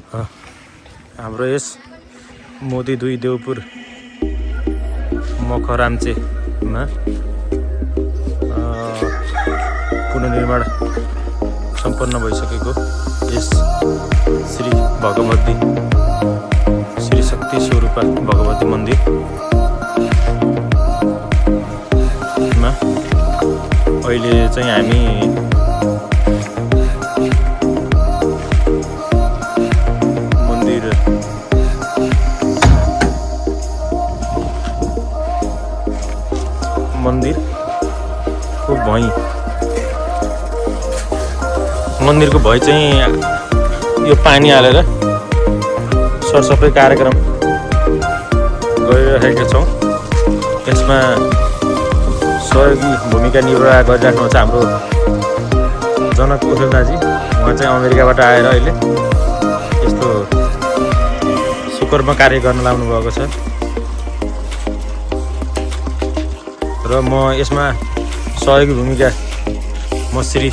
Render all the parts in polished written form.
हाम्रो यस मोदी 2 देवपुर मखराम्चेमा पुनर्निर्माण सम्पन्न भइसकेको यस श्री भगवती श्री शक्ति स्वरूपा भगवती मन्दिरमा अहिले चाहिँ हामी मन्दिरको भई चाहिँ यो पानी हालेर सरसफाइ कार्यक्रम गरिरहेका छौँ। यसमा सहयोगी भूमिका निर्वाह गरिराख्नुहुन्छ हाम्रो जनक पोखरेल दाजी। उहाँ चाहिँ अमेरिकाबाट आएर अहिले यस्तो सुकर्म कार्य गर्न लाग्नु भएको छ र म यसमा सहयोगी भूमिका म श्री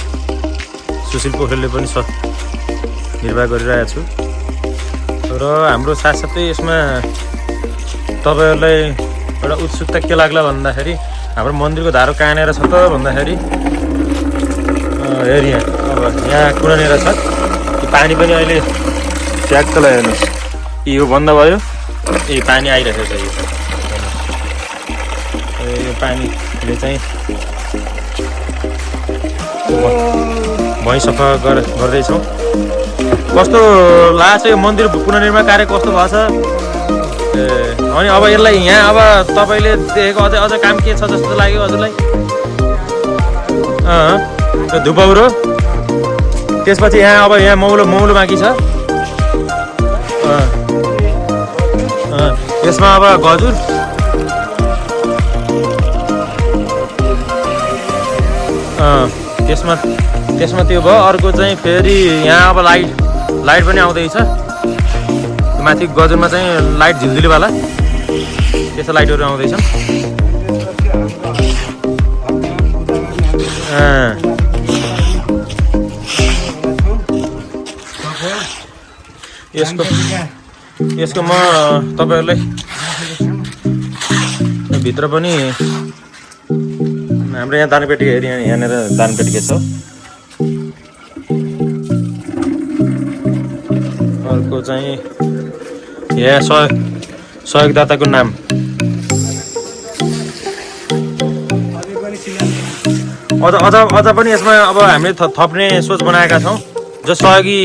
सुशील पोखरेलले पनि निर्वाह गरिरहेको छु र हाम्रो साथसाथै यसमा तपाईँहरूलाई एउटा उत्सुकता के लाग्ला भन्दाखेरि हाम्रो मन्दिरको धारो कहाँनिर छ त भन्दाखेरि हेरी अब यहाँ कुरानिर छ। पानी पनि अहिले ट्याक्कलाई हेर्नुहोस्, यो बन्द भयो, यो पानी आइरहेको छ। यो पानीले चाहिँ भई सफा गर्दैछौँ। कस्तो लाग्छ यो मन्दिर पुनर्निर्माण कार्य कस्तो भएको छ अनि अब यसलाई यहाँ अब तपाईँले देखेको अझ काम के छ जस्तो लाग्यो हजुरलाई? धुपौरो, त्यसपछि यहाँ अब यहाँ मौलो बाँकी छ। यसमा अब गजुर, त्यसमा त्यो भयो। अर्को चाहिँ फेरि यहाँ अब लाइट पनि आउँदैछ। माथि गजुरमा चाहिँ लाइट झिल्झिलीवाला त्यस्तो लाइटहरू आउँदैछन्। यसको म तपाईँहरूलाई भित्र पनि हाम्रो यहाँ दानपेटी हेरी यहाँनिर दानपेटी के छ। अर्को चाहिँ यहाँ सहयोगदाताको नाम अझ पनि यसमा अब हामीले थप्ने सोच बनाएका छौँ। जो सहयोगी